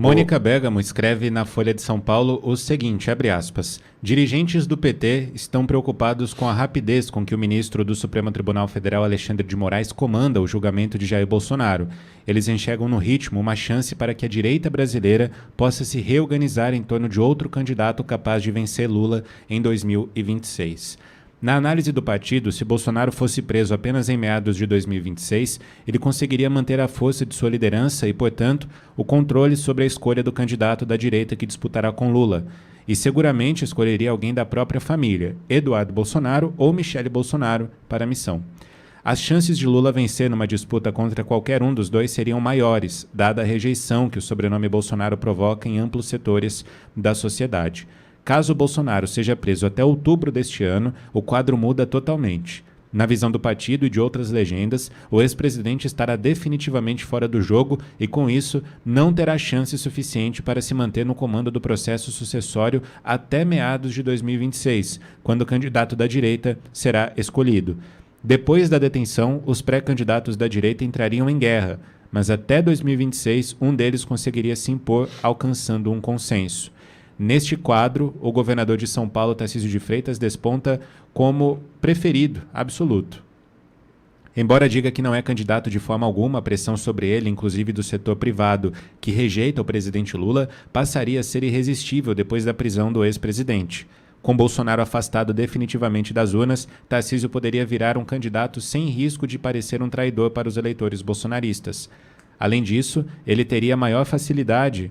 Mônica Bergamo escreve na Folha de São Paulo o seguinte, abre aspas, dirigentes do PT estão preocupados com a rapidez com que o ministro do Supremo Tribunal Federal, Alexandre de Moraes, comanda o julgamento de Jair Bolsonaro. Eles enxergam no ritmo uma chance para que a direita brasileira possa se reorganizar em torno de outro candidato capaz de vencer Lula em 2026. Na análise do partido, se Bolsonaro fosse preso apenas em meados de 2026, ele conseguiria manter a força de sua liderança e, portanto, o controle sobre a escolha do candidato da direita que disputará com Lula. E seguramente escolheria alguém da própria família, Eduardo Bolsonaro ou Michele Bolsonaro, para a missão. As chances de Lula vencer numa disputa contra qualquer um dos dois seriam maiores, dada a rejeição que o sobrenome Bolsonaro provoca em amplos setores da sociedade. Caso Bolsonaro seja preso até outubro deste ano, o quadro muda totalmente. Na visão do partido e de outras legendas, o ex-presidente estará definitivamente fora do jogo e, com isso, não terá chance suficiente para se manter no comando do processo sucessório até meados de 2026, quando o candidato da direita será escolhido. Depois da detenção, os pré-candidatos da direita entrariam em guerra, mas até 2026 um deles conseguiria se impor, alcançando um consenso. Neste quadro, o governador de São Paulo, Tarcísio de Freitas, desponta como preferido absoluto. Embora diga que não é candidato de forma alguma, a pressão sobre ele, inclusive do setor privado, que rejeita o presidente Lula, passaria a ser irresistível depois da prisão do ex-presidente. Com Bolsonaro afastado definitivamente das urnas, Tarcísio poderia virar um candidato sem risco de parecer um traidor para os eleitores bolsonaristas. Além disso, ele teria maior facilidade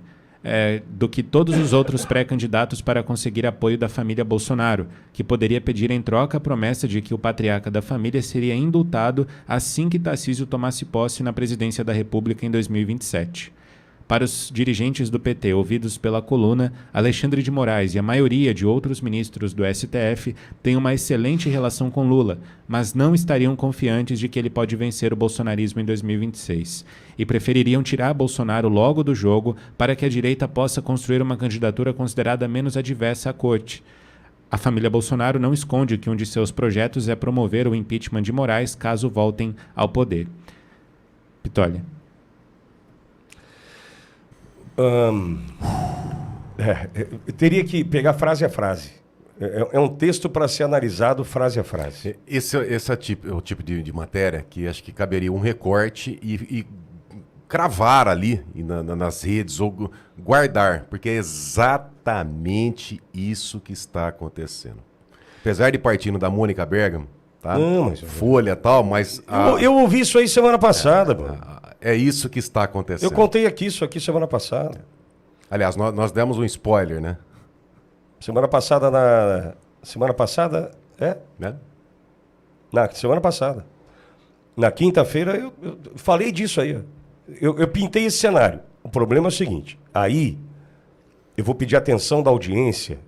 do que todos os outros pré-candidatos para conseguir apoio da família Bolsonaro, que poderia pedir em troca a promessa de que o patriarca da família seria indultado assim que Tarcísio tomasse posse na presidência da República em 2027. Para os dirigentes do PT ouvidos pela coluna, Alexandre de Moraes e a maioria de outros ministros do STF têm uma excelente relação com Lula, mas não estariam confiantes de que ele pode vencer o bolsonarismo em 2026 e prefeririam tirar Bolsonaro logo do jogo para que a direita possa construir uma candidatura considerada menos adversa à corte. A família Bolsonaro não esconde que um de seus projetos é promover o impeachment de Moraes caso voltem ao poder. Pittoli. Eu teria que pegar frase a frase. É um texto para ser analisado frase a frase. Esse é o tipo de matéria que acho que caberia um recorte e cravar ali nas redes ou guardar, porque é exatamente isso que está acontecendo. Apesar de partindo da Mônica Bergamo, tá? Mas Folha e tal, mas... Eu ouvi isso aí semana passada, É isso que está acontecendo. Eu contei isso aqui semana passada. Aliás, nós demos um spoiler, né? Semana passada Semana passada, Né? Semana passada. Na quinta-feira eu falei disso aí. Eu pintei esse cenário. O problema é o seguinte. Aí eu vou pedir atenção da audiência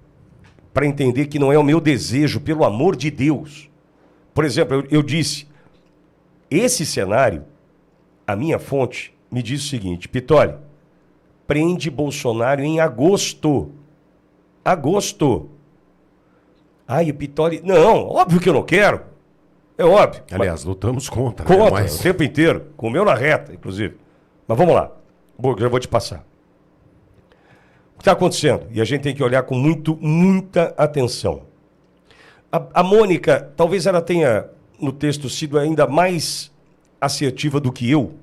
para entender que não é o meu desejo, pelo amor de Deus. Por exemplo, eu disse, esse cenário, a minha fonte me diz o seguinte, Pittoli, prende Bolsonaro em agosto. Agosto. Ai, o Pittoli... Não, óbvio que eu não quero. É óbvio. Aliás, lutamos contra. Contra, o tempo inteiro. Comeu na reta, inclusive. Mas vamos lá. Já vou te passar. O que está acontecendo? E a gente tem que olhar com muita atenção. A Mônica, talvez ela tenha, no texto, sido ainda mais assertiva do que eu,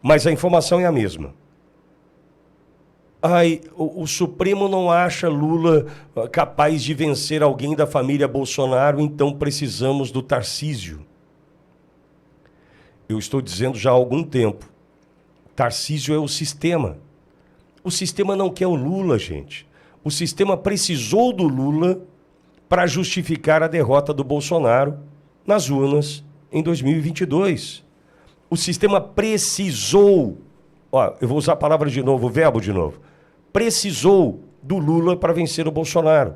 mas a informação é a mesma. O Supremo não acha Lula capaz de vencer alguém da família Bolsonaro, então precisamos do Tarcísio. Eu estou dizendo já há algum tempo, Tarcísio é o sistema. O sistema não quer o Lula, gente. O sistema precisou do Lula para justificar a derrota do Bolsonaro nas urnas em 2022. O sistema precisou, eu vou usar a palavra de novo, o verbo de novo, precisou do Lula para vencer o Bolsonaro.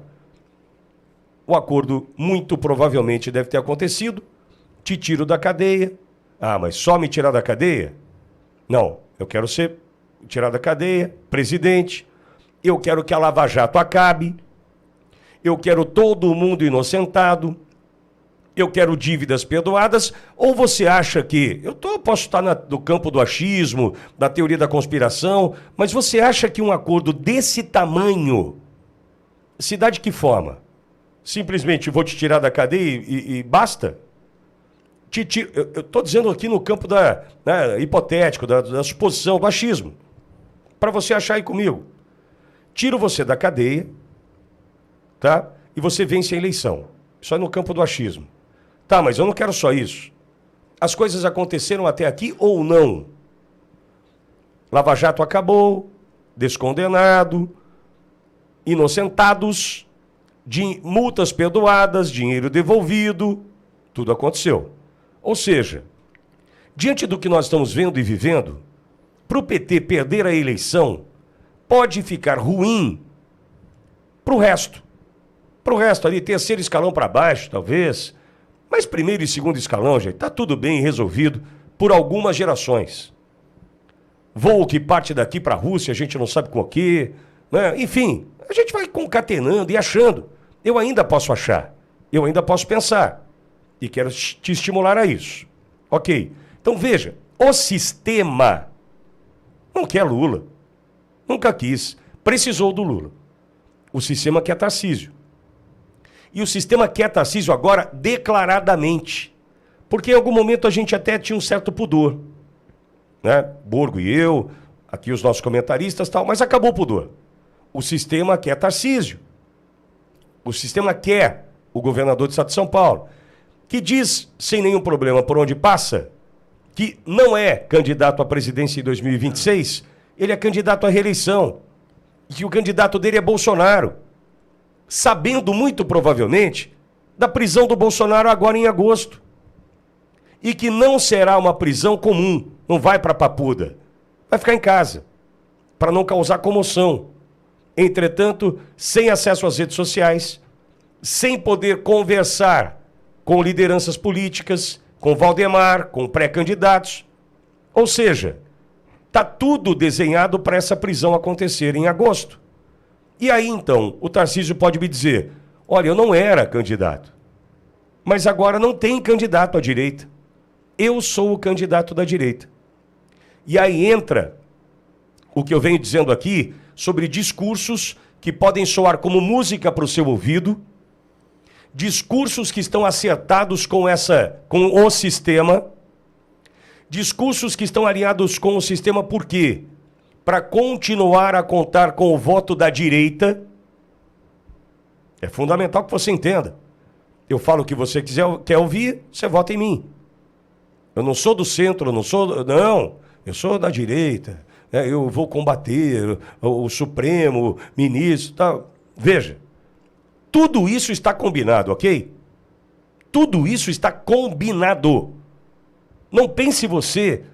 O acordo muito provavelmente deve ter acontecido, te tiro da cadeia. Mas só me tirar da cadeia? Não, eu quero ser tirado da cadeia, presidente, eu quero que a Lava Jato acabe, eu quero todo mundo inocentado, eu quero dívidas perdoadas, ou você acha que... posso estar no campo do achismo, da teoria da conspiração, mas você acha que um acordo desse tamanho se dá de que forma? Simplesmente vou te tirar da cadeia e basta? Eu estou dizendo aqui no campo hipotético, da suposição, do achismo. Para você achar aí comigo. Tiro você da cadeia, tá? E você vence a eleição. Isso é no campo do achismo. Tá, mas eu não quero só isso. As coisas aconteceram até aqui ou não? Lava Jato acabou, descondenado, inocentados, multas perdoadas, dinheiro devolvido, tudo aconteceu. Ou seja, diante do que nós estamos vendo e vivendo, para o PT perder a eleição, pode ficar ruim para o resto. Para o resto ali, terceiro escalão para baixo, talvez. Mas primeiro e segundo escalão, gente, está tudo bem resolvido por algumas gerações. Voo que parte daqui para a Rússia, a gente não sabe com o quê, né? Enfim, a gente vai concatenando e achando. Eu ainda posso achar, eu ainda posso pensar. E quero te estimular a isso. Ok. Então veja, o sistema não quer Lula. Nunca quis. Precisou do Lula. O sistema quer Tarcísio. E o sistema quer Tarcísio agora declaradamente. Porque em algum momento a gente até tinha um certo pudor. Né? Borgo e eu, aqui os nossos comentaristas e tal, mas acabou o pudor. O sistema quer Tarcísio. O sistema quer o governador do estado de São Paulo, que diz, sem nenhum problema por onde passa, que não é candidato à presidência em 2026, ele é candidato à reeleição. E que o candidato dele é Bolsonaro. Sabendo muito provavelmente da prisão do Bolsonaro agora em agosto. E que não será uma prisão comum, não vai para Papuda, vai ficar em casa, para não causar comoção. Entretanto, sem acesso às redes sociais, sem poder conversar com lideranças políticas, com Valdemar, com pré-candidatos. Ou seja, está tudo desenhado para essa prisão acontecer em agosto. E aí, então, o Tarcísio pode me dizer, olha, eu não era candidato, mas agora não tem candidato à direita. Eu sou o candidato da direita. E aí entra o que eu venho dizendo aqui sobre discursos que podem soar como música para o seu ouvido, discursos que estão acertados com o sistema, discursos que estão alinhados com o sistema por quê? Para continuar a contar com o voto da direita. É fundamental que você entenda. Eu falo o que você quer ouvir, você vota em mim. Eu não sou do centro, eu sou da direita. Eu vou combater o Supremo, ministro, tal. Veja, tudo isso está combinado, ok? Tudo isso está combinado. Não pense você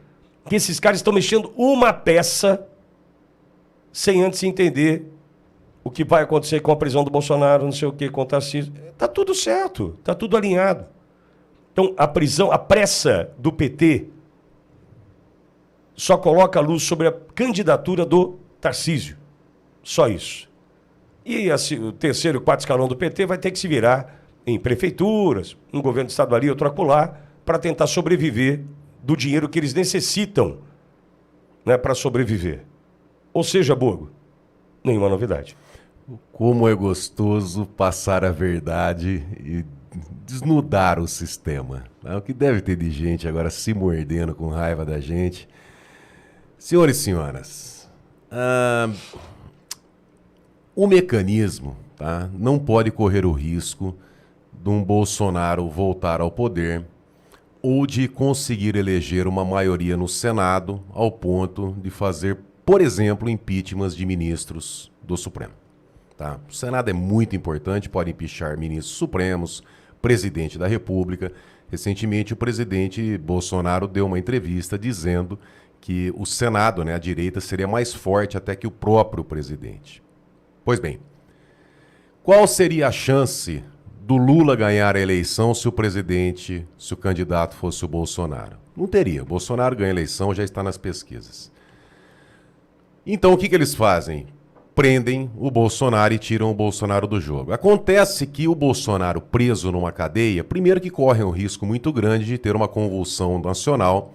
que esses caras estão mexendo uma peça sem antes entender o que vai acontecer com a prisão do Bolsonaro, não sei o que, com o Tarcísio. Está tudo certo, está tudo alinhado. Então, a pressa do PT só coloca a luz sobre a candidatura do Tarcísio. Só isso. E o terceiro e quarto escalão do PT vai ter que se virar em prefeituras, um governo estadual ali, outro acolá, para tentar sobreviver do dinheiro que eles necessitam, né, para sobreviver. Ou seja, Borgo, nenhuma novidade. Como é gostoso passar a verdade e desnudar o sistema. O que deve ter de gente agora se mordendo com raiva da gente. Senhores e senhoras, o mecanismo, tá, não pode correr o risco de um Bolsonaro voltar ao poder ou de conseguir eleger uma maioria no Senado ao ponto de fazer, por exemplo, impeachments de ministros do Supremo. Tá? O Senado é muito importante, pode impeachar ministros supremos, presidente da República. Recentemente, o presidente Bolsonaro deu uma entrevista dizendo que o Senado, né, a direita, seria mais forte até que o próprio presidente. Pois bem, qual seria a chance do Lula ganhar a eleição se o candidato fosse o Bolsonaro? Não teria. O Bolsonaro ganha a eleição, já está nas pesquisas. Então, o que eles fazem? prendem o Bolsonaro e tiram o Bolsonaro do jogo. Acontece que o Bolsonaro preso numa cadeia, primeiro que corre um risco muito grande de ter uma convulsão nacional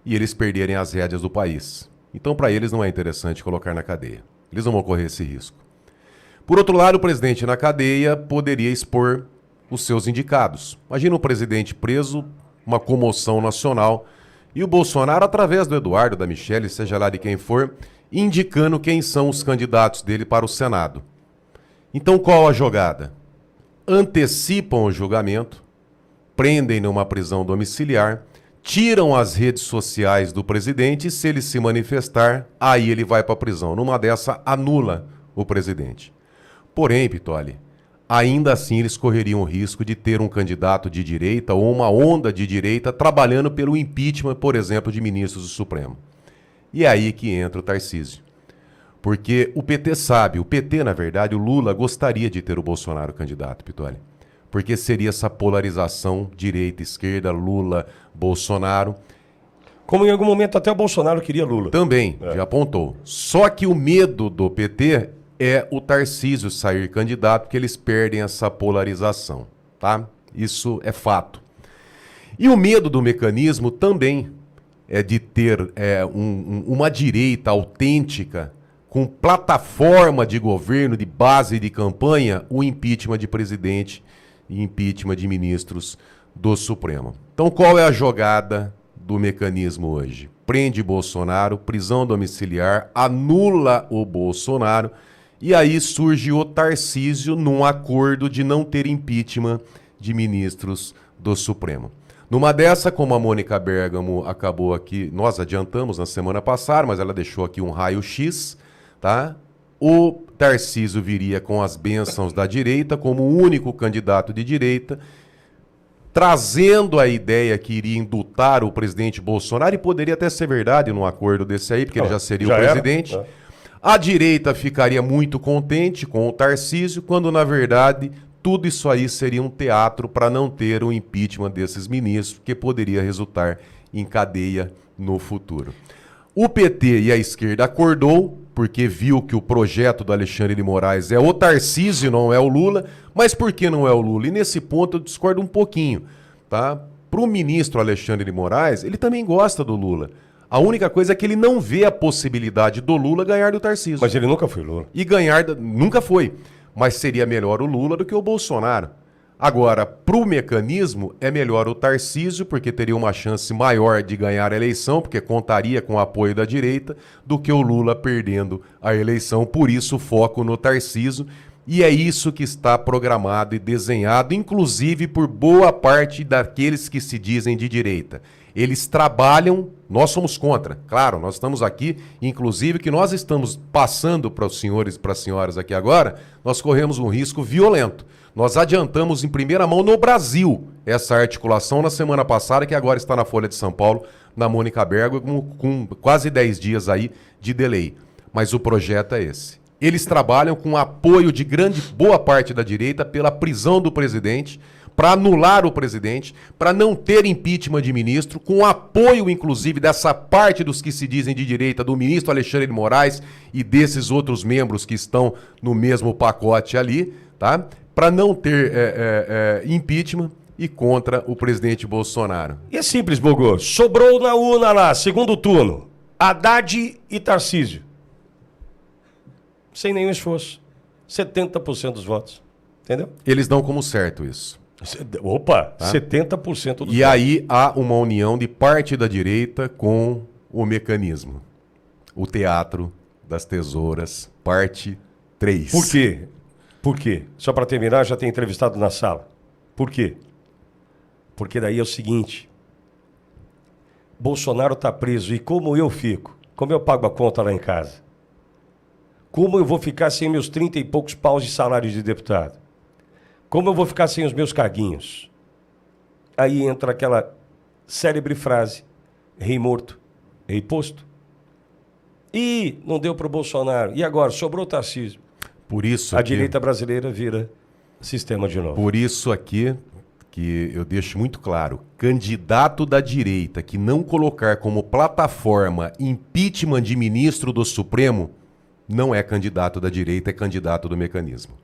e eles perderem as rédeas do país. Então, para eles não é interessante colocar na cadeia. Eles não vão correr esse risco. Por outro lado, o presidente na cadeia poderia expor os seus indicados. Imagina o presidente preso, uma comoção nacional, e o Bolsonaro, através do Eduardo, da Michelle, seja lá de quem for, indicando quem são os candidatos dele para o Senado. Então, qual a jogada? Antecipam o julgamento, prendem numa prisão domiciliar, tiram as redes sociais do presidente e, se ele se manifestar, aí ele vai para a prisão. Numa dessa, anula o presidente. Porém, Pitoli, ainda assim eles correriam o risco de ter um candidato de direita ou uma onda de direita trabalhando pelo impeachment, por exemplo, de ministros do Supremo. E é aí que entra o Tarcísio. Porque o PT sabe, o PT, na verdade, o Lula gostaria de ter o Bolsonaro candidato, Pitoli. Porque seria essa polarização direita-esquerda, Lula, Bolsonaro. Como em algum momento até o Bolsonaro queria Lula. Também, já apontou. Só que o medo do PT é o Tarcísio sair candidato, porque eles perdem essa polarização, tá? Isso é fato. E o medo do mecanismo também é de ter uma direita autêntica, com plataforma de governo, de base de campanha, o impeachment de presidente e impeachment de ministros do Supremo. Então, qual é a jogada do mecanismo hoje? Prende Bolsonaro, prisão domiciliar, anula o Bolsonaro, e aí surge o Tarcísio num acordo de não ter impeachment de ministros do Supremo. Numa dessa, como a Mônica Bergamo acabou aqui, nós adiantamos na semana passada, mas ela deixou aqui um raio-x, tá? O Tarcísio viria com as bênçãos da direita como o único candidato de direita, trazendo a ideia que iria indultar o presidente Bolsonaro, e poderia até ser verdade num acordo desse aí, porque ele já seria o presidente. A direita ficaria muito contente com o Tarcísio, quando na verdade tudo isso aí seria um teatro para não ter o impeachment desses ministros, que poderia resultar em cadeia no futuro. O PT e a esquerda acordou, porque viu que o projeto do Alexandre de Moraes é o Tarcísio, não é o Lula. Mas por que não é o Lula? E nesse ponto eu discordo um pouquinho, tá? Para o ministro Alexandre de Moraes, ele também gosta do Lula. A única coisa é que ele não vê a possibilidade do Lula ganhar do Tarcísio. Mas ele nunca foi Lula. E ganhar, nunca foi. Mas seria melhor o Lula do que o Bolsonaro. Agora, para o mecanismo, é melhor o Tarcísio, porque teria uma chance maior de ganhar a eleição, porque contaria com o apoio da direita, do que o Lula perdendo a eleição. Por isso, o foco no Tarcísio. E é isso que está programado e desenhado, inclusive por boa parte daqueles que se dizem de direita. Eles trabalham, nós somos contra. Claro, nós estamos aqui, inclusive que nós estamos passando para os senhores e para as senhoras aqui agora, nós corremos um risco violento. Nós adiantamos em primeira mão no Brasil essa articulação na semana passada, que agora está na Folha de São Paulo, na Mônica Bergamo, com quase 10 dias aí de delay. Mas o projeto é esse. Eles trabalham com apoio de boa parte da direita pela prisão do presidente, para anular o presidente, para não ter impeachment de ministro, com apoio, inclusive, dessa parte dos que se dizem de direita, do ministro Alexandre de Moraes e desses outros membros que estão no mesmo pacote ali, tá? Para não ter impeachment e contra o presidente Bolsonaro. E é simples, Bogô. Sobrou na urna lá, segundo turno, Haddad e Tarcísio. Sem nenhum esforço. 70% dos votos. Entendeu? Eles dão como certo isso. Opa, tá? 70% dos votos. E aí há uma união de parte da direita com o mecanismo. O Teatro das Tesouras, parte 3. Por quê? Por quê? Só para terminar, já tem entrevistado na sala. Por quê? Porque daí é o seguinte. Bolsonaro está preso e como eu fico? Como eu pago a conta lá em casa? Como eu vou ficar sem meus 30 e poucos paus de salário de deputado? Como eu vou ficar sem os meus carguinhos? Aí entra aquela célebre frase: rei morto, rei posto. E não deu para o Bolsonaro. E agora? Sobrou o Tarcísio. Por isso a direita brasileira vira sistema de novo. Por isso aqui, que eu deixo muito claro, candidato da direita que não colocar como plataforma impeachment de ministro do Supremo, não é candidato da direita, é candidato do mecanismo.